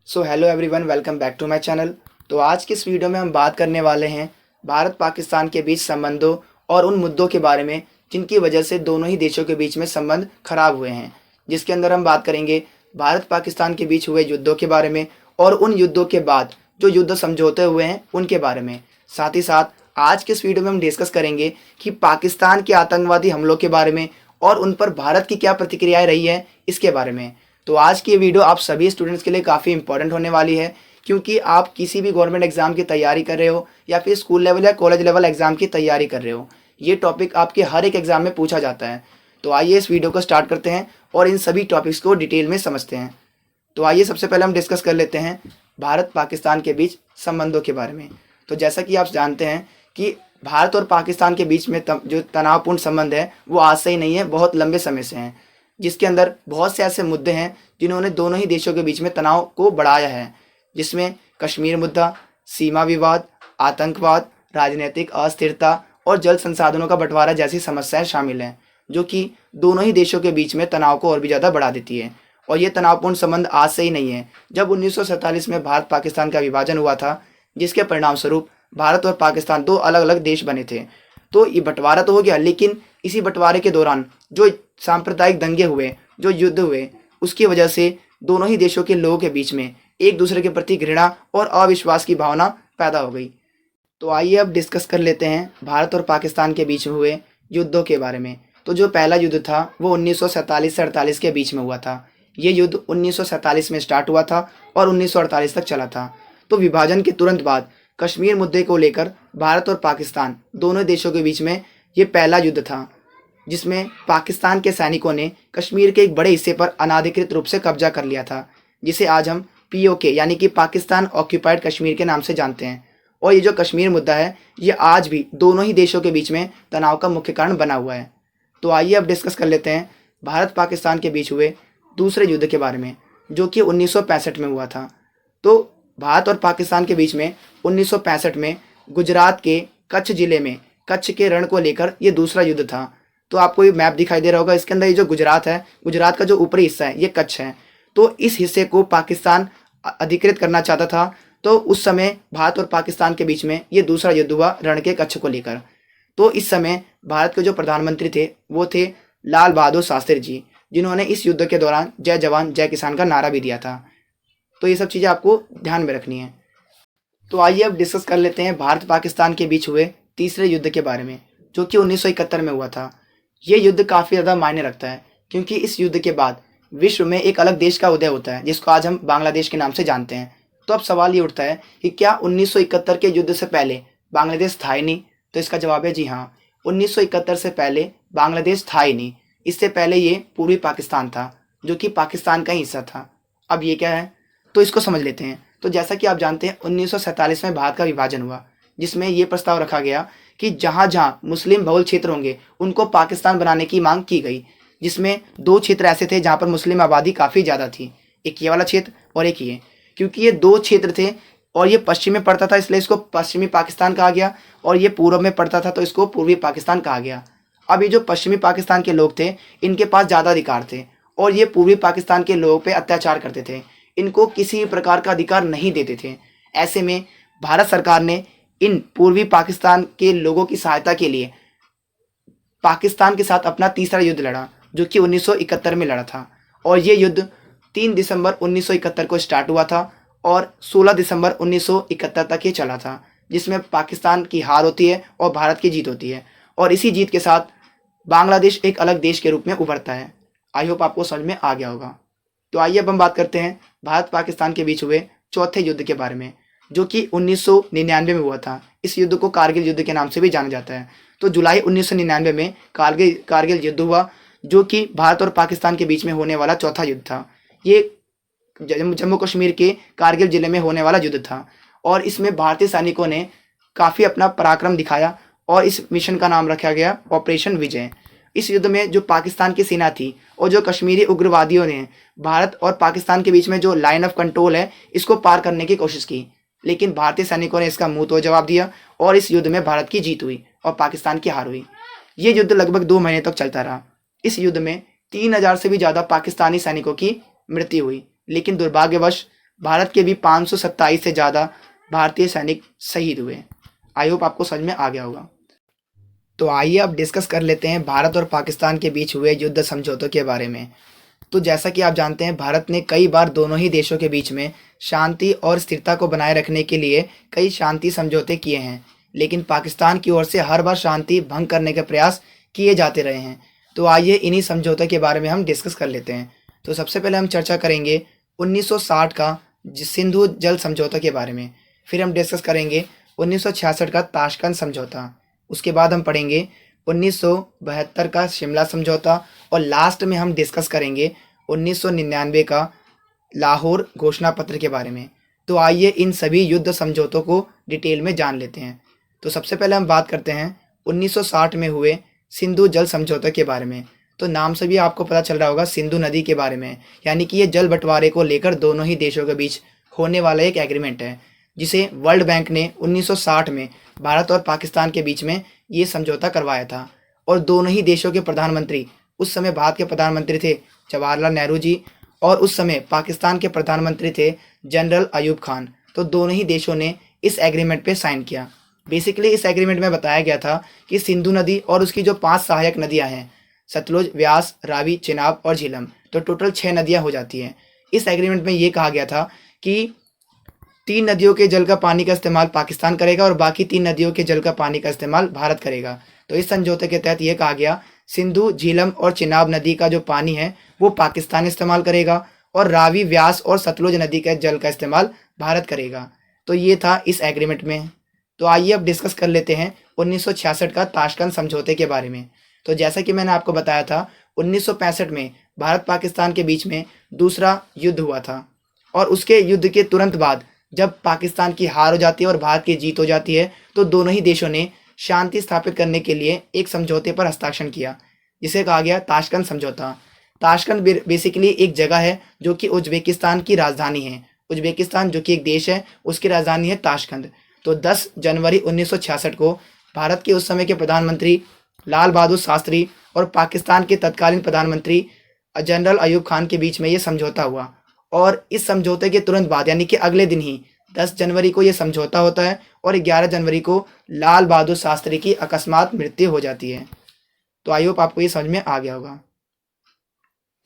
So hello everyone, welcome back to my channel. तो आज की इस वीडियो में हम बात करने वाले हैं भारत पाकिस्तान के बीच संबंधों और उन मुद्दों के बारे में जिनकी वजह से दोनों ही देशों के बीच में संबंध खराब हुए हैं। जिसके अंदर हम बात करेंगे भारत पाकिस्तान के बीच हुए युद्धों के बारे में और उन युद्धों के बाद जो युद्ध समझौते हुए हैं उनके बारे में। साथ ही साथ आज के इस वीडियो में हम डिस्कस करेंगे कि पाकिस्तान के आतंकवादी हमलों के बारे में और उन पर भारत की क्या प्रतिक्रियाएं रही है इसके बारे में। तो आज की ये वीडियो आप सभी स्टूडेंट्स के लिए काफ़ी इंपॉर्टेंट होने वाली है, क्योंकि आप किसी भी गवर्नमेंट एग्जाम की तैयारी कर रहे हो या फिर स्कूल लेवल या कॉलेज लेवल एग्जाम की तैयारी कर रहे हो, ये टॉपिक आपके हर एक एग्जाम में पूछा जाता है। तो आइए इस वीडियो को स्टार्ट करते हैं और इन सभी टॉपिक्स को डिटेल में समझते हैं। तो आइए सबसे पहले हम डिस्कस कर लेते हैं भारत पाकिस्तान के बीच संबंधों के बारे में। तो जैसा कि आप जानते हैं कि भारत और पाकिस्तान के बीच में जो तनावपूर्ण संबंध है वो आज से ही नहीं है, बहुत लंबे समय से हैं, जिसके अंदर बहुत से ऐसे मुद्दे हैं जिन्होंने दोनों ही देशों के बीच में तनाव को बढ़ाया है, जिसमें कश्मीर मुद्दा, सीमा विवाद, आतंकवाद, राजनीतिक अस्थिरता और जल संसाधनों का बंटवारा जैसी समस्याएं शामिल हैं, जो कि दोनों ही देशों के बीच में तनाव को और भी ज़्यादा बढ़ा देती है। और ये तनावपूर्ण संबंध आज से ही नहीं है। जब 1947 में भारत पाकिस्तान का विभाजन हुआ था, जिसके परिणाम स्वरूप भारत और पाकिस्तान दो अलग अलग देश बने थे, तो ये बंटवारा तो हो गया, लेकिन इसी बंटवारे के दौरान जो सांप्रदायिक दंगे हुए, जो युद्ध हुए, उसकी वजह से दोनों ही देशों के लोगों के बीच में एक दूसरे के प्रति घृणा और अविश्वास की भावना पैदा हो गई। तो आइए अब डिस्कस कर लेते हैं भारत और पाकिस्तान के बीच में हुए युद्धों के बारे में। तो जो पहला युद्ध था वो 1947 से 48 के बीच में हुआ था। ये युद्ध 1947 में स्टार्ट हुआ था और 1948 तक चला था। तो विभाजन के तुरंत बाद कश्मीर मुद्दे को लेकर भारत और पाकिस्तान दोनों देशों के बीच में ये पहला युद्ध था, जिसमें पाकिस्तान के सैनिकों ने कश्मीर के एक बड़े हिस्से पर अनाधिकृत रूप से कब्जा कर लिया था, जिसे आज हम पीओके यानी कि पाकिस्तान ऑक्यूपाइड कश्मीर के नाम से जानते हैं। और ये जो कश्मीर मुद्दा है ये आज भी दोनों ही देशों के बीच में तनाव का मुख्य कारण बना हुआ है। तो आइए अब डिस्कस कर लेते हैं भारत पाकिस्तान के बीच हुए दूसरे युद्ध के बारे में, जो कि 1965 में हुआ था। तो भारत और पाकिस्तान के बीच में 1965 में गुजरात के कच्छ जिले में कच्छ के रण को लेकर ये दूसरा युद्ध था। तो आपको ये मैप दिखाई दे रहा होगा, इसके अंदर ये जो गुजरात है, गुजरात का जो ऊपरी हिस्सा है ये कच्छ है। तो इस हिस्से को पाकिस्तान अधिकृत करना चाहता था। तो उस समय भारत और पाकिस्तान के बीच में ये दूसरा युद्ध हुआ रण के कच्छ को लेकर। तो इस समय भारत के जो प्रधानमंत्री थे वो थे लाल बहादुर शास्त्री जी, जिन्होंने इस युद्ध के दौरान जय जवान जय किसान का नारा भी दिया था। तो ये सब चीज़ें आपको ध्यान में रखनी है। तो आइए अब डिस्कस कर लेते हैं भारत पाकिस्तान के बीच हुए तीसरे युद्ध के बारे में, जो कि 1971 में हुआ था। ये युद्ध काफ़ी ज़्यादा मायने रखता है, क्योंकि इस युद्ध के बाद विश्व में एक अलग देश का उदय होता है, जिसको आज हम बांग्लादेश के नाम से जानते हैं। तो अब सवाल ये उठता है कि क्या 1971 के युद्ध से पहले बांग्लादेश था ही नहीं? तो इसका जवाब है जी हाँ, 1971 से पहले बांग्लादेश था ही नहीं। इससे पहले ये पूर्वी पाकिस्तान था, जो कि पाकिस्तान का ही हिस्सा था। अब ये क्या है, तो इसको समझ लेते हैं। तो जैसा कि आप जानते हैं 1947 में भारत का विभाजन हुआ, जिसमें ये प्रस्ताव रखा गया कि जहाँ जहाँ मुस्लिम बहुल क्षेत्र होंगे उनको पाकिस्तान बनाने की मांग की गई, जिसमें दो क्षेत्र ऐसे थे जहाँ पर मुस्लिम आबादी काफ़ी ज़्यादा थी, एक ये वाला क्षेत्र और एक ये। क्योंकि ये दो क्षेत्र थे और ये पश्चिम में पड़ता था, इसलिए इसको पश्चिमी पाकिस्तान कहा गया, और ये पूर्व में पड़ता था तो इसको पूर्वी पाकिस्तान कहा गया। अब ये जो पश्चिमी पाकिस्तान के लोग थे इनके पास ज़्यादा अधिकार थे, और ये पूर्वी पाकिस्तान के लोगों पर अत्याचार करते थे, इनको किसी प्रकार का अधिकार नहीं देते थे। ऐसे में भारत सरकार ने इन पूर्वी पाकिस्तान के लोगों की सहायता के लिए पाकिस्तान के साथ अपना तीसरा युद्ध लड़ा, जो कि 1971 में लड़ा था। और ये युद्ध 3 दिसंबर 1971 को स्टार्ट हुआ था और 16 दिसंबर 1971 तक ये चला था, जिसमें पाकिस्तान की हार होती है और भारत की जीत होती है। और इसी जीत के साथ बांग्लादेश एक अलग देश के रूप में उभरता है। आई होप आपको समझ में आ गया होगा। तो आइए अब हम बात करते हैं भारत पाकिस्तान के बीच हुए चौथे युद्ध के बारे में, जो कि 1999 में हुआ था। इस युद्ध को कारगिल युद्ध के नाम से भी जाना जाता है। तो जुलाई 1999 में कारगिल युद्ध हुआ, जो कि भारत और पाकिस्तान के बीच में होने वाला चौथा युद्ध था। ये जम्मू कश्मीर के कारगिल जिले में होने वाला युद्ध था, और इसमें भारतीय सैनिकों ने काफ़ी अपना पराक्रम दिखाया और इस मिशन का नाम रखा गया ऑपरेशन विजय। इस युद्ध में जो पाकिस्तान की सेना थी और जो कश्मीरी उग्रवादियों ने भारत और पाकिस्तान के बीच में जो लाइन ऑफ कंट्रोल है इसको पार करने की कोशिश की, लेकिन भारतीय सैनिकों ने इसका मुंह तोड़ जवाब दिया और इस युद्ध में भारत की जीत हुई और पाकिस्तान की हार हुई। ये युद्ध लगभग 2 महीने तक चलता रहा। इस युद्ध में 3000 से भी ज़्यादा पाकिस्तानी सैनिकों की मृत्यु हुई, लेकिन दुर्भाग्यवश भारत के भी 527 से ज़्यादा भारतीय सैनिक शहीद हुए। आई होप आपको समझ में आ गया होगा। तो आइए अब डिस्कस कर लेते हैं भारत और पाकिस्तान के बीच हुए युद्ध समझौतों के बारे में। तो जैसा कि आप जानते हैं, भारत ने कई बार दोनों ही देशों के बीच में शांति और स्थिरता को बनाए रखने के लिए कई शांति समझौते किए हैं, लेकिन पाकिस्तान की ओर से हर बार शांति भंग करने के प्रयास किए जाते रहे हैं। तो आइए इन्हीं समझौतों के बारे में हम डिस्कस कर लेते हैं। तो सबसे पहले हम चर्चा करेंगे 1960 का सिंधु जल समझौता के बारे में। फिर हम डिस्कस करेंगे 1966 का ताशकंद समझौता। उसके बाद हम पढ़ेंगे 1972 का शिमला समझौता, और लास्ट में हम डिस्कस करेंगे 1999 का लाहौर घोषणा पत्र के बारे में। तो आइए इन सभी युद्ध समझौतों को डिटेल में जान लेते हैं। तो सबसे पहले हम बात करते हैं 1960 में हुए सिंधु जल समझौते के बारे में। तो नाम से भी आपको पता चल रहा होगा सिंधु नदी के बारे में, यानी कि ये जल बंटवारे को लेकर दोनों ही देशों के बीच होने वाला एक एग्रीमेंट है, जिसे वर्ल्ड बैंक ने 1960 में भारत और पाकिस्तान के बीच में ये समझौता करवाया था। और दोनों ही देशों के प्रधानमंत्री, उस समय भारत के प्रधानमंत्री थे जवाहरलाल नेहरू जी, और उस समय पाकिस्तान के प्रधानमंत्री थे जनरल अयूब खान। तो दोनों ही देशों ने इस एग्रीमेंट पे साइन किया। बेसिकली इस एग्रीमेंट में बताया गया था कि सिंधु नदी और उसकी जो 5 सहायक नदियां हैं, सतलुज, व्यास, रावी, चिनाब और झीलम, तो टोटल 6 नदियां हो जाती हैं। इस एग्रीमेंट में ये कहा गया था कि 3 नदियों के जल का पानी का इस्तेमाल पाकिस्तान करेगा और बाकी 3 नदियों के जल का पानी का इस्तेमाल भारत करेगा। तो इस समझौते के तहत ये कहा गया सिंधु, झीलम और चिनाब नदी का जो पानी है वो पाकिस्तान इस्तेमाल करेगा, और रावी, व्यास और सतलुज नदी के जल का इस्तेमाल भारत करेगा। तो ये था इस एग्रीमेंट में। तो आइए अब डिस्कस कर लेते हैं 1966 का ताशकंद समझौते के बारे में। तो जैसा कि मैंने आपको बताया था, 1965 में भारत पाकिस्तान के बीच में दूसरा युद्ध हुआ था, और उसके युद्ध के तुरंत बाद जब पाकिस्तान की हार हो जाती है और भारत की जीत हो जाती है, तो दोनों ही देशों ने शांति स्थापित करने के लिए एक समझौते पर हस्ताक्षर किया, जिसे कहा गया ताशकंद समझौता। ताशकंद बेसिकली एक जगह है जो कि उज्बेकिस्तान की राजधानी है। उज्बेकिस्तान जो कि एक देश है, उसकी राजधानी है ताशकंद। तो 10 जनवरी 1966 को भारत के उस समय के प्रधानमंत्री लाल बहादुर शास्त्री और पाकिस्तान के तत्कालीन प्रधानमंत्री जनरल अयूब खान के बीच में ये समझौता हुआ। और इस समझौते के तुरंत बाद, यानी कि अगले दिन ही 10 जनवरी को ये समझौता होता है, और 11 जनवरी को लाल बहादुर शास्त्री की अकस्मात मृत्यु हो जाती है। तो आई होप आपको ये समझ में आ गया होगा।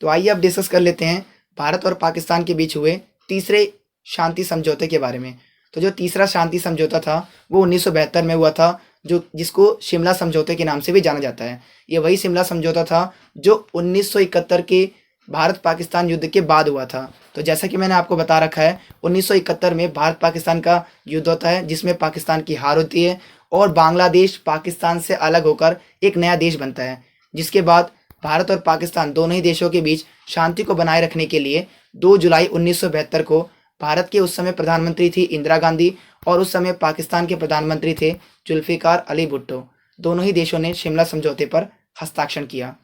तो आइए अब डिस्कस कर लेते हैं भारत और पाकिस्तान के बीच हुए तीसरे शांति समझौते के बारे में। तो जो तीसरा शांति समझौता था वो 1972 में हुआ था, जिसको शिमला समझौते के नाम से भी जाना जाता है। ये वही शिमला समझौता था जो 1971 के भारत पाकिस्तान युद्ध के बाद हुआ था। तो जैसा कि मैंने आपको बता रखा है, 1971 में भारत पाकिस्तान का युद्ध होता है, जिसमें पाकिस्तान की हार होती है और बांग्लादेश पाकिस्तान से अलग होकर एक नया देश बनता है। जिसके बाद भारत और पाकिस्तान दोनों ही देशों के बीच शांति को बनाए रखने के लिए 2 जुलाई 1972 को भारत के उस समय प्रधानमंत्री थी इंदिरा गांधी, और उस समय पाकिस्तान के प्रधानमंत्री थे जुल्फिकार अली भुट्टो। दोनों ही देशों ने शिमला समझौते पर हस्ताक्षर किया।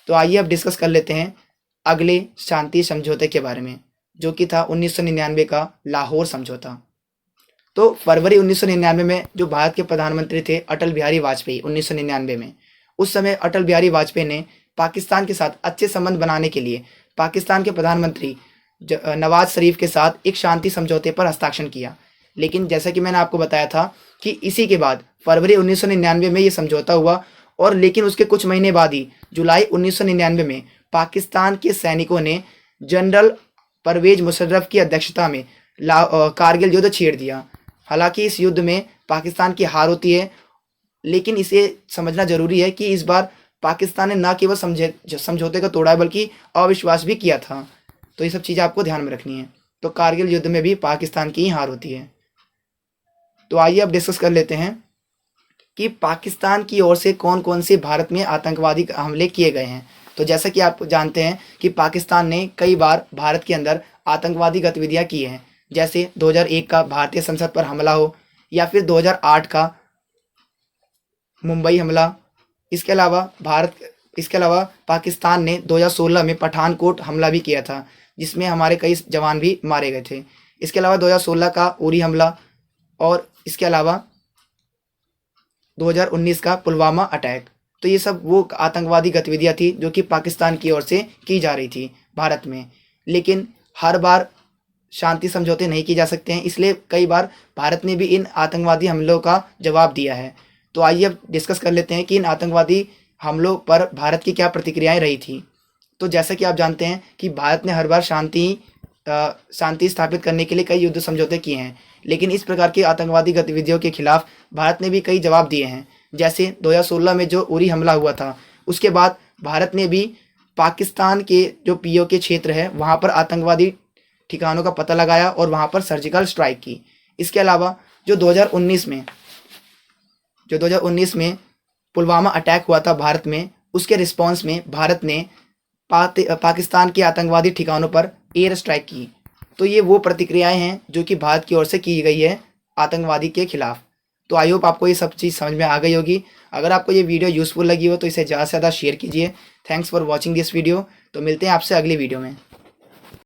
तो आइए अब डिस्कस कर लेते हैं अगले शांति समझौते के बारे में, जो कि था 1999 का लाहौर समझौता। तो फरवरी 1999 में जो भारत के प्रधानमंत्री थे अटल बिहारी वाजपेयी, 1999 में, उस समय अटल बिहारी वाजपेयी ने पाकिस्तान के साथ अच्छे संबंध बनाने के लिए पाकिस्तान के प्रधानमंत्री नवाज शरीफ के साथ एक शांति समझौते पर हस्ताक्षर किया। लेकिन जैसा कि मैंने आपको बताया था कि इसी के बाद फरवरी 1999 में ये समझौता हुआ, और लेकिन उसके कुछ महीने बाद ही जुलाई 1999 में पाकिस्तान के सैनिकों ने जनरल परवेज मुशर्रफ की अध्यक्षता में कारगिल युद्ध छेड़ दिया। हालांकि इस युद्ध में पाकिस्तान की हार होती है, लेकिन इसे समझना जरूरी है कि इस बार पाकिस्तान ने न केवल समझौते को तोड़ा है बल्कि अविश्वास भी किया था। तो ये सब चीज़ें आपको ध्यान में रखनी है। तो कारगिल युद्ध में भी पाकिस्तान की ही हार होती है। तो आइए अब डिस्कस कर लेते हैं कि पाकिस्तान की ओर से कौन कौन से भारत में आतंकवादी हमले किए गए हैं। तो जैसा कि आप जानते हैं कि पाकिस्तान ने कई बार भारत के अंदर आतंकवादी गतिविधियां की हैं, जैसे 2001 का भारतीय संसद पर हमला हो, या फिर 2008 का मुंबई हमला। इसके अलावा पाकिस्तान ने 2016 में पठानकोट हमला भी किया था, जिसमें हमारे कई जवान भी मारे गए थे। इसके अलावा 2016 का उरी हमला, और इसके अलावा 2019 का पुलवामा अटैक। तो ये सब वो आतंकवादी गतिविधियां थी जो कि पाकिस्तान की ओर से की जा रही थी भारत में। लेकिन हर बार शांति समझौते नहीं किए जा सकते हैं, इसलिए कई बार भारत ने भी इन आतंकवादी हमलों का जवाब दिया है। तो आइए अब डिस्कस कर लेते हैं कि इन आतंकवादी हमलों पर भारत की क्या प्रतिक्रियाएं रही थी। तो जैसा कि आप जानते हैं कि भारत ने हर बार शांति स्थापित करने के लिए कई युद्ध समझौते किए हैं, लेकिन इस प्रकार की आतंकवादी गतिविधियों के खिलाफ भारत ने भी कई जवाब दिए हैं। जैसे 2016 में जो उरी हमला हुआ था, उसके बाद भारत ने भी पाकिस्तान के जो पीओके क्षेत्र है वहाँ पर आतंकवादी ठिकानों का पता लगाया और वहाँ पर सर्जिकल स्ट्राइक की। इसके अलावा जो 2019 में पुलवामा अटैक हुआ था भारत में, उसके रिस्पॉन्स में भारत ने पाकिस्तान के आतंकवादी ठिकानों पर एयर स्ट्राइक की। तो ये वो प्रतिक्रियाएं हैं जो कि भारत की ओर से की गई है आतंकवादी के खिलाफ। तो आई होप आपको ये सब चीज़ समझ में आ गई होगी। अगर आपको ये वीडियो यूज़फुल लगी हो तो इसे ज़्यादा से ज़्यादा शेयर कीजिए। Thanks for watching this video. तो मिलते हैं आपसे अगली वीडियो में।